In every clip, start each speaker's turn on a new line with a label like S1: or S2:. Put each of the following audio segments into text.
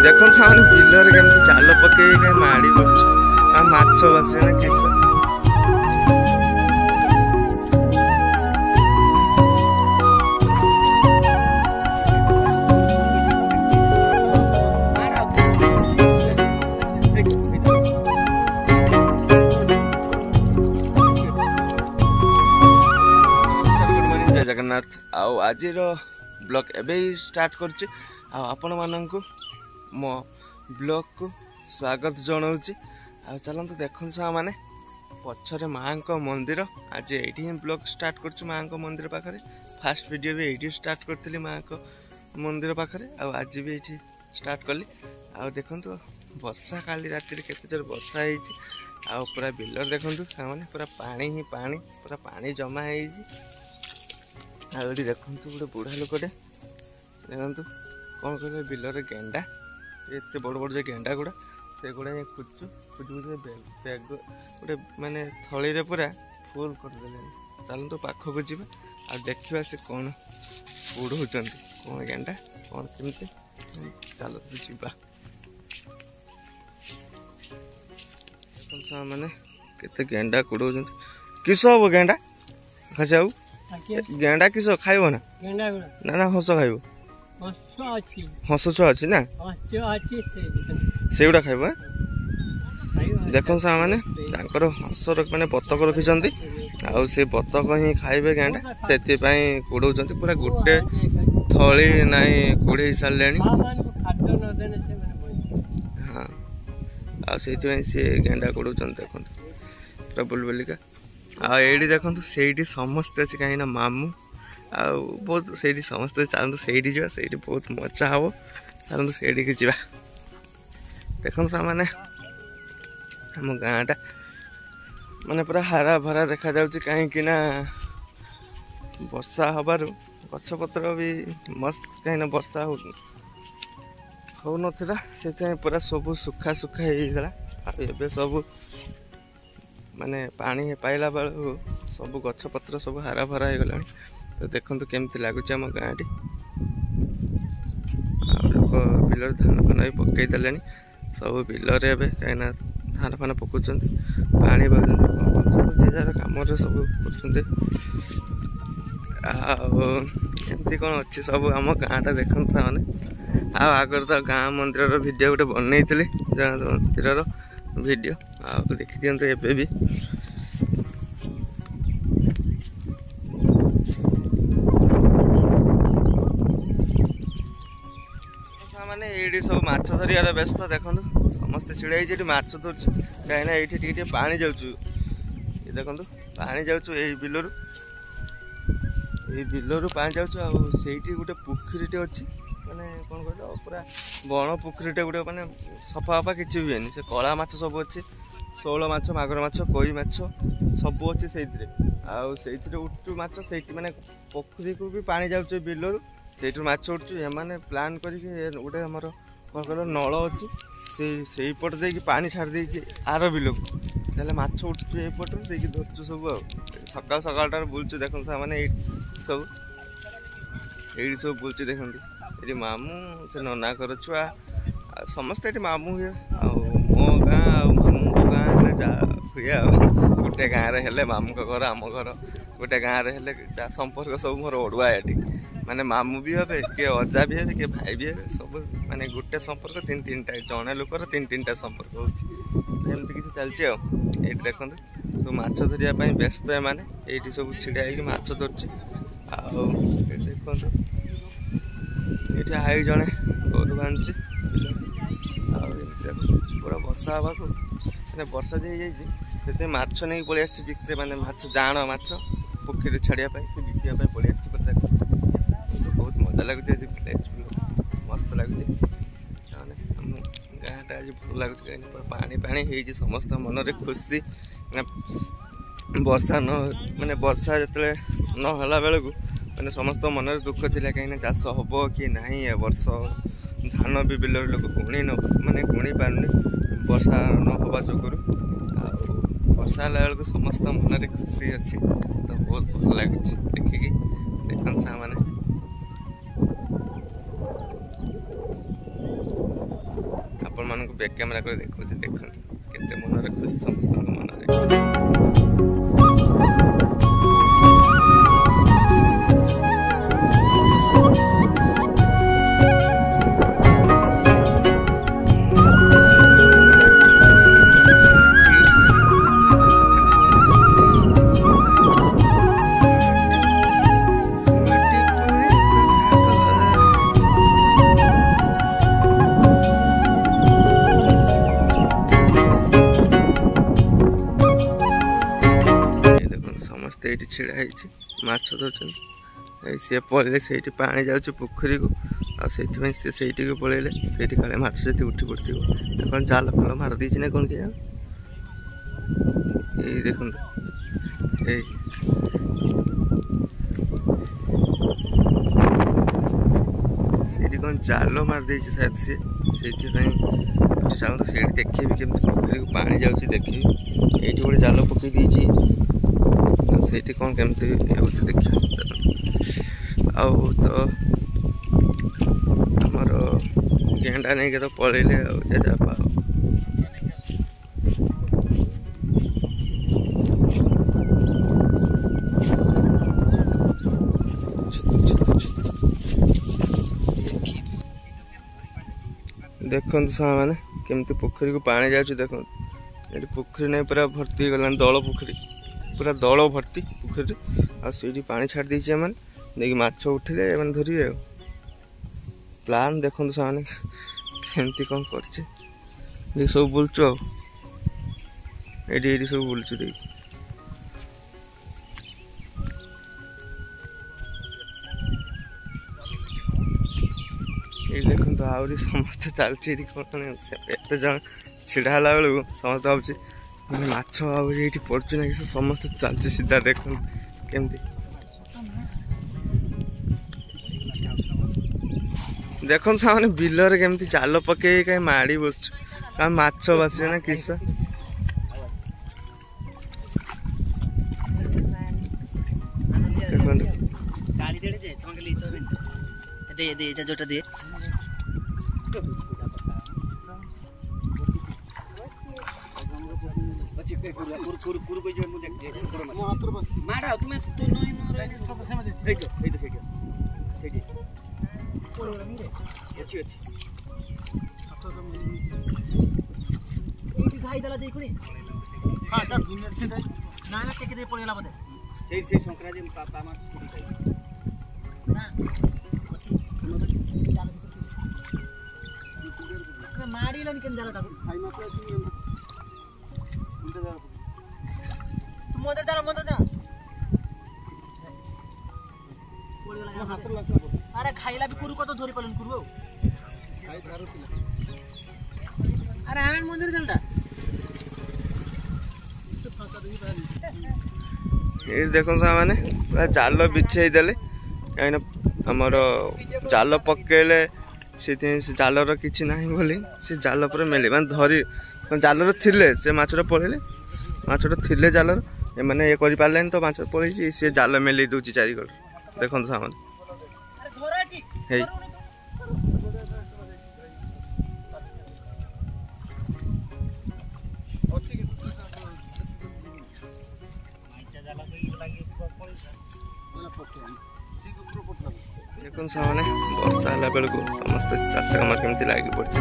S1: देखो सामने बिलर केमती जाल पकई माड़ी बस माछ बस किस जगन्नाथ आउ आज ब्लॉग एवं स्टार्ट कर आपण मानक मो ब्लॉग को स्वागत जनाऊँगी आ चलते देखो मैंने पछरे माँ को मंदिर आज ये ब्लॉग स्टार्ट कर माँ को मंदिर पाखे फास्ट वीडियो भी ये स्टार्ट करी माँ को मंदिर पाखे आज भी ये स्टार्ट कली आ देखो वर्षा काली राति केते जोर वर्षा हो पूरा बिलर देखो मैंने पूरा पानी ही पानी पूरा पानी जमा है आउटी देखो गोटे बुढ़ा लोकटे देखो कौन कह बिलर गेंडा एत बड़ बड़ जो गेंडा गुड़ा से गुड़ा खोजु खोजु बैग गोटे मानने थली पूरा फुल करदे चलते पाखक जी आ देखा से कौन बुढ़ाऊँ कौन गेंडा कौन केमती चलते जीवा मैंने केते गेंडा कुड़ाऊँ किस हम गेंडा खसी आऊ गेंडा किस खाइब ना ना ना हंस खाइब हंस छुआ अच्छी ना से गुड़ा खाइब देखो मैंने हंस मैंने बतक रखी आउ से बतक ही खाइबे गेंडा से कुड़ाऊँ पूरा गोटे थली नाई कुड़े सारे हाँ आईपाई सी गेंडा कुड़ाऊँ देखो पूरा बुलबुलिका आड़ी देखो से समस्ते अच्छे कहीं मामू आ बहुत से समस्ते चलते से बहुत मजा हम चलते से जा देखो मैंने आम गाँटा माने पूरा हारा भरा देखा जाऊँ कहीं वर्षा हबार गछपत्र भी मस्त कहीं वर्षा हो नाला से पूरा सब सुखा सुखा हो सब माने पानी पाइला बेलू सब गछपत्र सब हारा भरा हो गला तो देखो केमती लगुच आम गाँव लोक बिलर धान फान भी पकई देले सब बिलर ए कहीं धान फान पकाउं पानी सब जार कम सब करमती कौन अच्छे सब आम गाँटा देखो मैंने आगर तो गाँ मंदिर वीडियो गोटे बनई मंदिर वीडियो देखी दिंतु एबे भी माने ये सब माछ धरियार व्यस्त देखो समस्ते छिड़ा माछ धर कहीं ये पानी जाऊँ देखो पानी जाऊँ बिलरू पानी जाऊँ से गोटे पोखरीटे अच्छी माने कौन कह पूरा बण पोखरीटे गोटे माने सफा फफा किसी हुए से कला माछ सब अच्छे शोल माछ मागर माछ कोई माछ सब अच्छे से उठू माछ से माने पोखरी को भी पानी जाऊँ बिलरू से माछ उठू एमाने प्लान करके गोटे आमर कौन कह नल अच्छी से पट दे पानी छाड़ दे आर बिल को माछ उठू एपट धरचु सब सकाल सकाल बुलचु देखो मैंने सब ये सब बुलचु देखो ये मामू से नना कर छुआ समस्ते ये मामू हुए मो गाँ मामू गाँ जा हुए गोटे गाँव हेले मामू घर आम घर गोटे गाँव हेले संपर्क सब मोर ओडुआ ये माने मामू भी हे किए अजा भी हे किए भाई भी हे सब माने गोटे संपर्क तीन तीन टा जड़े लोकर तीन तीन टा संपर्क होमती किसी चलती ये देखो सब माछ धरिया व्यस्त एमाने ये सब छिड़ा हो माछ धरछ देखो ये आई जड़े गोरु बांधि पूरा वर्षा हवा को वर्षा जाइए माछ नहीं पलि आसी बिकते माने माछ जाण माछ पोखरी छाड़ापी से बिकापी पलि आस बहुत मजा लगुच मस्त लगुच गाँटा आज भल लगुच पानी पानी हो समस्त मन में खुशी वर्षा न माने वर्षा जिते नला बेलू मैंने समस्त मन में दुख थी कहीं चाष हम कि ना ए वर्ष धान भी बिल लोक गुणी न माने गुणी पारनी वर्षा न हवा जोगुरु वर्षा बेलू समस्त मन में खुशी अच्छी तो बहुत भल लगुच देखिकी देखन सा माने आपको बैक कैमेरा कर देखो केते मन रे खुशी समस्त मन रे। ସମସ୍ତେ ଏଇଠି ଛିଡ଼ା ହେଇଛି ମାଛ ଧରୁଛନ୍ତି। ସିଏ ପଳେଇଲେ ସେଇଠି ପାଣି ଯାଉଛି ପୋଖରୀକୁ ଆଉ ସେଇଥିପାଇଁ ସିଏ ସେଇଠିକୁ ପଳେଇଲେ। ସେଇଠି କାଳେ ମାଛ ଯଦି ଉଠି ପଡ଼ିଥିବ କ'ଣ ଜାଲ ଫାଲ ମାରି ଦେଇଛି ନା କ'ଣ କେଜାଣି। ଏଇ ଦେଖନ୍ତୁ ଏଇ ସେଇଠି କ'ଣ ଜାଲ ମାରି ଦେଇଛି ସାୟଦ ସିଏ ସେଇଥିପାଇଁ ଚାଲନ୍ତୁ ସେଇଠି ଦେଖେଇବି କେମିତି ପୋଖରୀକୁ ପାଣି ଯାଉଛି ଦେଖେଇବି। ଏଇଠି ଗୋଟେ ଜାଲ ପକେଇ ଦେଇଛି ସେଇଠି କ'ଣ କେମିତି ହେଉଛି ଦେଖିବା। ଆଉ ତ ଆମର ଗେଣ୍ଡା ନେଇକି ତ ପଳେଇଲେ ଆଉ ଜେଜେବାପା। ଦେଖନ୍ତୁ ସାଙ୍ଗମାନେ କେମିତି ପୋଖରୀକୁ ପାଣି ଯାଉଛି ଦେଖନ୍ତୁ। ଏଠି ପୋଖରୀ ନାହିଁ ପୁରା ଭର୍ତ୍ତି ହେଇଗଲାଣି ଦଳ ପୋଖରୀ ପୁରା ଦଳ ଭର୍ତ୍ତି ପୋଖରୀରେ। ଆଉ ସେଇଠି ପାଣି ଛାଡ଼ି ଦେଇଛି ଏମାନେ ନେଇକି ମାଛ ଉଠିଲେ ଏମାନେ ଧରିବେ ଆଉ। ପ୍ଲାନ୍ ଦେଖନ୍ତୁ ସେମାନେ କେମିତି କ'ଣ କରିছে। ଦେଖି ସବୁ ବୁଲୁଛୁ ଆଉ ଏଇଠି ସବୁ ବୁଲୁଛୁ ଦେଖି। ଏଇ ଦେଖନ୍ତୁ ଆହୁରି ସମସ୍ତେ ଚାଲିଛି ଏଠି କ'ଣ ଏତେ ଜଣ ଛିଡ଼ା ହେଲା ବେଳକୁ ସମସ୍ତେ ଭାବୁଛି ମାଛ ଆହୁରି ଏଇଠି ପଡ଼ୁଛି ନା କି ସେ ସମସ୍ତେ ଚାଲିଛି ସିଧା ଦେଖନ୍ତୁ କେମିତି। ଦେଖନ୍ତୁ ସେମାନେ ବିଲରେ କେମିତି ଜାଲ ପକେଇ କାହିଁ ମାଡ଼ି ବସୁଛୁ କାରଣ ମାଛ ବାସିବେ ନା କିସ। ଦେଖନ୍ତୁ
S2: अरे खाइला भी कुरु कत धरी पालन कुरु अरे आन मंदिर जलटा
S1: ये देखो सामाने पूरा जाल बिछाई देले कहीं आमर जाल पकेले से जालर किसी ना बोली से जाल पर मेले मान धरी जालर थिले से माछटा पड़े माछटा थिले जालर एमाने ये कर पारे तो माछ पड़े सी जाल मेले दूसरी चारिकड़ देखो सामान हे देखो सामने वर्षा है बेलू समस्त चाष कम केमती लगी पड़ी।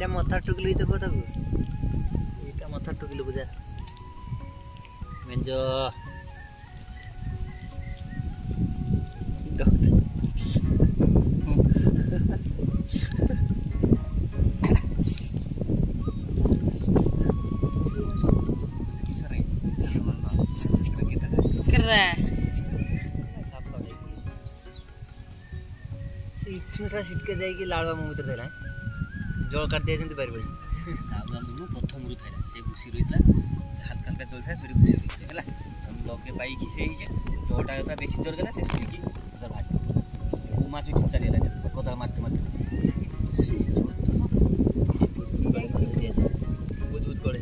S2: ଏଇଟା ମଥା ଟୁକିଲୁ ତ କଥାକୁ ଏଇଟା ମଥା ଟୁକିଲୁ ବୁଝା ମେଞ୍ଜ ସିଟକେ ଯାଇକି ଲାଳୁଆ ମୋ ଭିତରେ ଥିଲା ଜଳ କାଟି ଦେଇଛନ୍ତି ପାରିବନି ଲାଳୁଆ ମୁଁ ପ୍ରଥମରୁ ଥିଲା ସେ ଘୁଷି ରହିଥିଲା ହାଲକା ହାଲକା ଚଳିଥିଲା ସେଠି ଘୁଷି ରହିଥିଲା ହେଲା ଲଗେ ପାଇକି ସେ ହେଇଛି ଜଳଟା ଯେତେବେଳେ ବେଶୀ ଜୋର ଗଲା ସେ ଶୁଣିକି ସେଟା ବାହାରି ମୁଁ ମାଛ ଉଠି ଚାଲିଗଲା କଦା ମାରତେ ମାରତେ ବୁଝ ବୁଝ କଳେ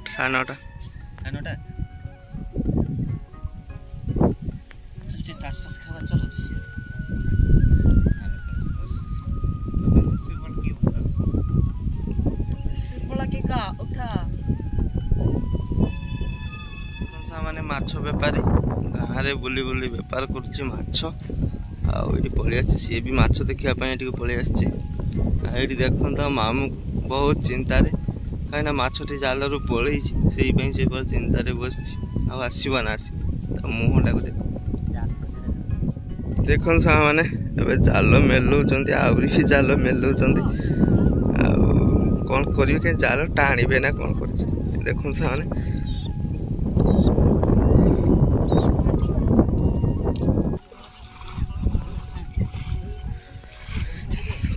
S1: ସାଢ଼େ ନଅଟା
S2: आसपास खावा चलो
S1: ମାନେ ମାଛ ବେପାରୀ ଗାଁରେ ବୁଲି ବୁଲି ବେପାର କରୁଛି ମାଛ ଆଉ ଏଠି ପଳେଇ ଆସିଛି ସିଏ ବି ମାଛ ଦେଖିବା ପାଇଁ ଏଠିକି ପଳେଇ ଆସିଛି ଆଉ ଏଇଠି ଦେଖନ୍ତୁ ମାମୁଁ ବହୁତ ଚିନ୍ତାରେ କାହିଁକିନା ମାଛଟି ଜାଲରୁ ପଳେଇଛି ସେଇପାଇଁ ସେ ପୁରା ଚିନ୍ତାରେ ବସିଛି ଆଉ ଆସିବ ନା ଆସିବ ତା ମୁହଁଟାକୁ ଦେଖ ଦେଖନ୍ତୁ ସାଙ୍ଗମାନେ ଏବେ ଜାଲ ମେଲଉଛନ୍ତି ଆହୁରି ବି ଜାଲ ମେଲଉଛନ୍ତି ଆଉ କ'ଣ କରିବେ କାହିଁ ଜାଲ ଟାଣିବେ ନା କ'ଣ କରିବେ ଦେଖନ୍ତୁ ସାଙ୍ଗମାନେ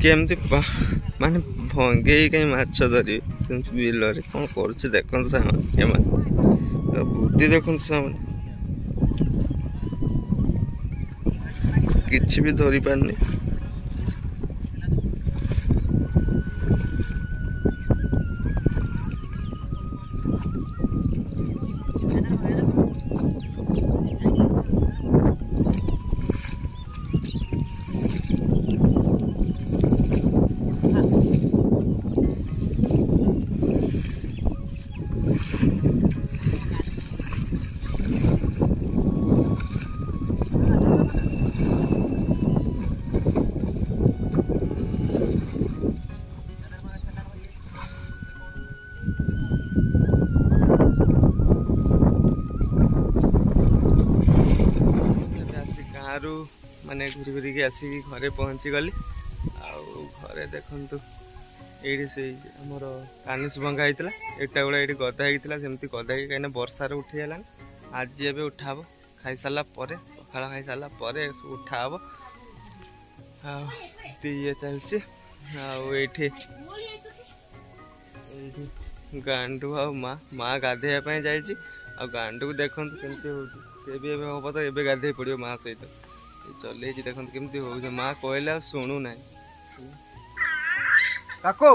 S1: କେମିତି ମାନେ ଭଙ୍ଗେଇ କାହିଁ ମାଛ ଧରିବେ ସେମିତି ବିଲରେ କ'ଣ କରୁଛି ଦେଖନ୍ତୁ ସାଙ୍ଗମାନେ ଏମାନେ ବୁଦ୍ଧି ଦେଖନ୍ତୁ ସାଙ୍ଗମାନେ କିଛି ବି ଧରି ପାରୁନି ମାନେ ଘୁରି ଘୁରିକି ଆସିକି ଘରେ ପହଞ୍ଚିଗଲି ଆଉ ଘରେ ଦେଖନ୍ତୁ ଏଇଠି ସେଇ ଆମର କାନିସ ଭଙ୍ଗା ହେଇଥିଲା ଏଇଟା ଗୁଡ଼ା ଏଇଠି ଗଦା ହେଇଥିଲା ସେମିତି ଗଦା ହେଇକି କାହିଁକିନା ବର୍ଷାରେ ଉଠିଗଲାଣି ଆଜି ଏବେ ଉଠା ହେବ ଖାଇସାରିଲା ପରେ ପଖାଳ ଖାଇସାରିଲା ପରେ ସବୁ ଉଠା ହେବ ଆଉ ଇଏ ଚାଲିଛି ଆଉ ଏଇଠି ଗାଣ୍ଡୁ ଆଉ ମା ଗାଧେଇବା ପାଇଁ ଯାଇଛି ଆଉ ଗାଣ୍ଡୁକୁ ଦେଖନ୍ତୁ କେମିତି ହେଉଛି ସେ ବି ଏବେ ହେବ ତ ଏବେ ଗାଧେଇ ପଡ଼ିବ ମା ସହିତ ଚଲେଇଛି ଦେଖନ୍ତୁ କେମିତି ହଉଛି ମା କହିଲେ ଆଉ ଶୁଣୁନାହିଁ କାକୁ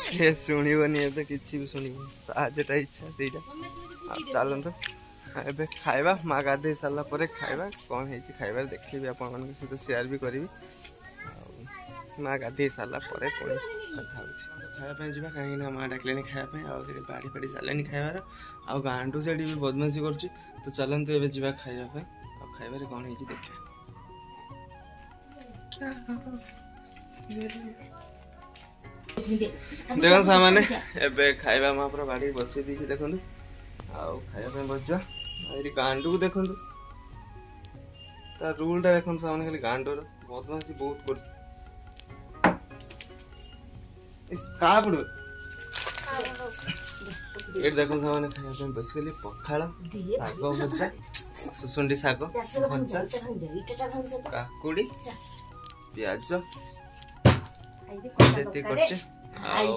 S1: ସେ ଶୁଣିବନି ଏବେ କିଛି ବି ଶୁଣିବନି ତାହା ଯେଟା ଇଚ୍ଛା ସେଇଟା ଆଉ ଚାଲନ୍ତୁ ଏବେ ଖାଇବା ମା ଗାଧେଇ ସାରିଲା ପରେ ଖାଇବା କ'ଣ ହେଇଛି ଖାଇବାରେ ଦେଖେଇବି ଆପଣମାନଙ୍କ ସହିତ ସେୟାର ବି କରିବି ଆଉ ମା ଗାଧେଇ ସାରିଲା ପରେ ପୁଣି କଥା ହେଉଛି ଖାଇବା ପାଇଁ ଯିବା କାହିଁକିନା ମା ଡାକିଲେନି ଖାଇବା ପାଇଁ ଆଉ ସେଠି ବାଡ଼ି ଫାଡ଼ି ଚାଲେନି ଖାଇବାର ଆଉ ଗାଣ୍ଡୁ ସେଠି ବି ବଦମାସି କରୁଛି ତ ଚାଲନ୍ତୁ ଏବେ ଯିବା ଖାଇବା ପାଇଁ ଆଉ ଖାଇବାରେ କ'ଣ ହେଇଛି ଦେଖିବା ଦେଖନ୍ତୁ ସାଙ୍ଗମାନେ ଏବେ ଖାଇବା ମା ପୁରା ବାଡ଼ିକି ବସେଇ ଦେଇଛି ଦେଖନ୍ତୁ ଆଉ ଖାଇବା ପାଇଁ ବସିଯିବା ଏଠି ଗାଣ୍ଡୁକୁ ଦେଖନ୍ତୁ ତା ରୁଲଟା ଦେଖନ୍ତୁ ସାଙ୍ଗମାନେ ଖାଲି ଗାଣ୍ଡୁର ବଦମାସି ବହୁତ କରୁଛି କାହା ପଡ଼ିବ ଏଠି ଦେଖନ୍ତୁ ସାଙ୍ଗମାନେ ଖାଇବା ପାଇଁ ବସିଗଲି ପଖାଳ ଶାଗ ଭଜା ସୁସୁଣ୍ଡି ଶାଗ ଭଜା କାକୁଡ଼ି ପିଆଜ ଯେତିକି କରୁଛି ଆଉ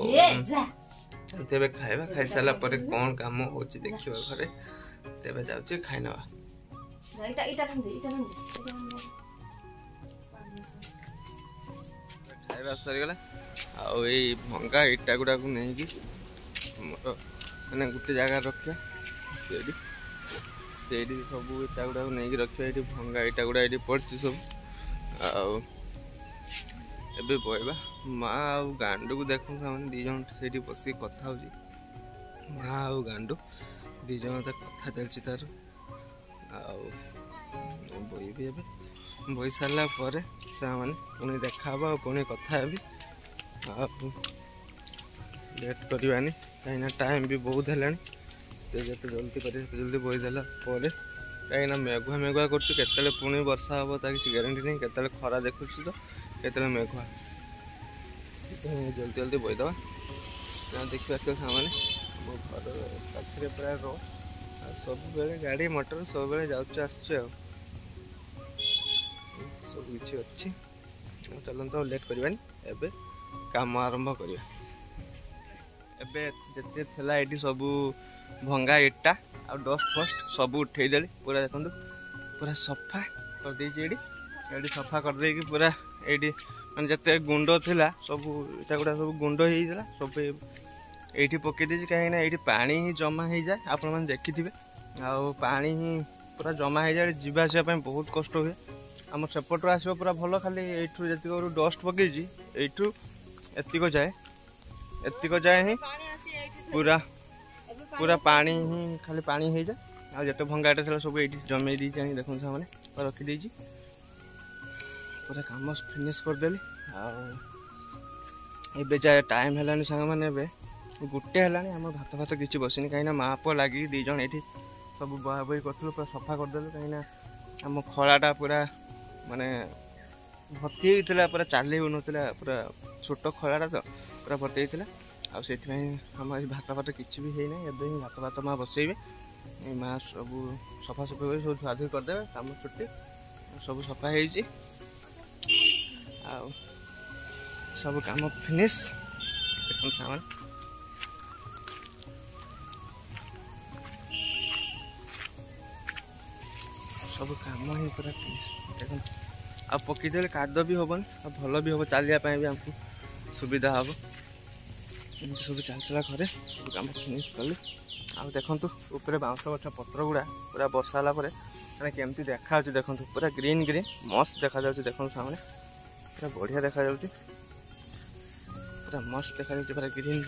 S1: ତେବେ ଖାଇବା ଖାଇସାରିଲା ପରେ କ'ଣ କାମ ହେଉଛି ଦେଖିବା ଘରେ ତେବେ ଯାଉଛି ଖାଇନେବା ଖାଇବା ସରିଗଲା ଆଉ ଏଇ ଭଙ୍ଗା ଇଟା ଗୁଡ଼ାକୁ ନେଇକି ଆମର ମାନେ ଗୋଟେ ଜାଗାରେ ରଖିବା ସେଇଠି ସବୁ ଇଟା ଗୁଡ଼ାକୁ ନେଇକି ରଖିବା ଏଇଠି ଭଙ୍ଗା ଇଟା ଗୁଡ଼ା ଏଇଠି ପଡ଼ିଛି ସବୁ ଆଉ ଏବେ ବହିବା ମା ଆଉ ଗାଣ୍ଡୁକୁ ଦେଖନ୍ତୁ ସେମାନେ ଦୁଇ ଜଣ ସେଇଠି ବସିକି କଥା ହେଉଛି ମା ଆଉ ଗାଣ୍ଡୁ ଦି ଜଣ ତ କଥା ଚାଲିଛି ତାର। ଆଉ ବୋଇବି ଏବେ ବୋଇ ସାରିଲା ପରେ ସେମାନେ ପୁଣି ଦେଖା ହବ ଆଉ ପୁଣି କଥା ହେବି। ଆଉ ଲେଟ୍ କରିବାନି କାହିଁକିନା ଟାଇମ୍ ବି ବହୁତ ହେଲାଣି। ଯେତେ ଜଲ୍ଦି କରିବେ ସେତେ ଜଲ୍ଦି ବୋଇ ଦେଲା ପରେ, କାହିଁକିନା ମେଘୁଆ ମେଘୁଆ କରୁଛୁ, କେତେବେଳେ ପୁଣି ବର୍ଷା ହେବ ତା କିଛି ଗ୍ୟାରେଣ୍ଟି ନାହିଁ। କେତେବେଳେ ଖରା ଦେଖୁଛୁ ତ କେତେବେଳେ ମେଘୁଆ, ଜଲ୍ଦି ଜଲ୍ଦି ବୋଇଦେବା। ଦେଖିପାରୁଥିବ ସାମାନେ ମୋ ଘର ପାଖରେ ପ୍ରାୟ ରୋ, ଆଉ ସବୁବେଳେ ଗାଡ଼ି ମଟର ସବୁବେଳେ ଯାଉଛି ଆସୁଛି, ଆଉ ସବୁ କିଛି ଅଛି। ଚାଲନ୍ତୁ ଆଉ ଲେଟ୍ କରିବାନି, ଏବେ କାମ ଆରମ୍ଭ କରିବା। ଏବେ ଯେତେ ଥିଲା ଏଇଠି ସବୁ ଭଙ୍ଗା ଇଟା ଆଉ ଡଷ୍ଟ ଫଷ୍ଟ ସବୁ ଉଠେଇଦେଲି। ପୁରା ଦେଖନ୍ତୁ ପୁରା ସଫା କରିଦେଇଛି। ଏଇଠି ସଫା କରିଦେଇକି ପୁରା ଏଇଠି ମାନେ ଯେତେ ଗୁଣ୍ଡ ଥିଲା ସବୁ ଇଟା ଗୁଡ଼ା ସବୁ ଗୁଣ୍ଡ ହେଇଥିଲା, ସବୁ ଏଇଠି ପକେଇ ଦେଇଛି। କାହିଁକିନା ଏଇଠି ପାଣି ହିଁ ଜମା ହେଇଯାଏ, ଆପଣମାନେ ଦେଖିଥିବେ। ଆଉ ପାଣି ହିଁ ପୁରା ଜମା ହେଇଯାଏ, ଯିବା ଆସିବା ପାଇଁ ବହୁତ କଷ୍ଟ ହୁଏ। ଆମର ସେପଟରୁ ଆସିବ ପୁରା ଭଲ, ଖାଲି ଏଇଠୁ ଯେତିକ ଡଷ୍ଟ ପକେଇଛି ଏଇଠୁ ଏତିକ ଯାଏ ହିଁ ପୁରା ପୁରା ପାଣି ହିଁ ଖାଲି ପାଣି ହେଇଯାଏ। ଆଉ ଯେତେ ଭଙ୍ଗାଟା ଥିଲା ସବୁ ଏଇଠି ଜମେଇ ଦେଇଛି, ଆଣି ଦେଖନ୍ତୁ ସେମାନେ ରଖିଦେଇଛି। ପୁରା କାମ ଫିନିସ୍ କରିଦେଲି। ଆଉ ଏବେ ଯାଏ ଟାଇମ୍ ହେଲାଣି ସାଙ୍ଗମାନେ, ଏବେ 1 ହେଲାଣି। ଆମର ଭାତ ଫାତ କିଛି ବସିନି, କାହିଁକିନା ମା ପୁଅ ଲାଗିକି 2 ଜଣ ଏଇଠି ସବୁ ବୋହାବୋହି କରିଥିଲୁ। ପୁରା ସଫା କରିଦେଲୁ, କାହିଁକିନା ଆମ ଖଳାଟା ପୁରା ମାନେ ଭର୍ତ୍ତି ହେଇଥିଲା, ପୁରା ଚାଲି ହେଉନଥିଲା। ପୁରା ଛୋଟ ଖଳାଟା ତ ପୁରା ଭର୍ତ୍ତି ହେଇଥିଲା। ଆଉ ସେଥିପାଇଁ ଆମ ଆଜି ଭାତ ଫାତ କିଛି ବି ହେଇନାହିଁ। ଏବେ ହିଁ ଭାତ ମା ବସେଇବେ। ଏଇ ମା ସବୁ ସଫାସଫି କରି ସବୁ ଧୁଆଧୁଇ କରିଦେବେ। କାମ ଛୁଟି ସବୁ ସଫା ହେଇଛି, ଆଉ ସବୁ କାମ ଫିନିସ୍। ଦେଖନ୍ତୁ ସାମାନ ସବୁ କାମ ହିଁ ପୁରା ଫିନିସ୍। ଦେଖନ୍ତୁ ଆଉ ପକେଇଦେଲେ କାଦ ବି ହେବନି, ଆଉ ଭଲ ବି ହେବ, ଚାଲିବା ପାଇଁ ବି ଆମକୁ ସୁବିଧା ହେବ। ଏମିତି ସବୁ ଚାଲିଥିଲା ଘରେ, ସବୁ କାମ ଫିନିସ୍ କଲି। ଆଉ ଦେଖନ୍ତୁ ଉପରେ ବାଉଁଶ ଗଛ ପତ୍ର ଗୁଡ଼ା ପୁରା ବର୍ଷା ହେଲା ପରେ ମାନେ କେମିତି ଦେଖାଯାଉଛି ଦେଖନ୍ତୁ, ପୁରା ଗ୍ରୀନ୍ ମସ୍ତ ଦେଖାଯାଉଛି। ଦେଖନ୍ତୁ ସାମନେ ପୁରା ବଢ଼ିଆ ଦେଖାଯାଉଛି, ପୁରା ମସ୍ତ ଦେଖାଯାଉଛି, ପୁରା ଗ୍ରୀନ୍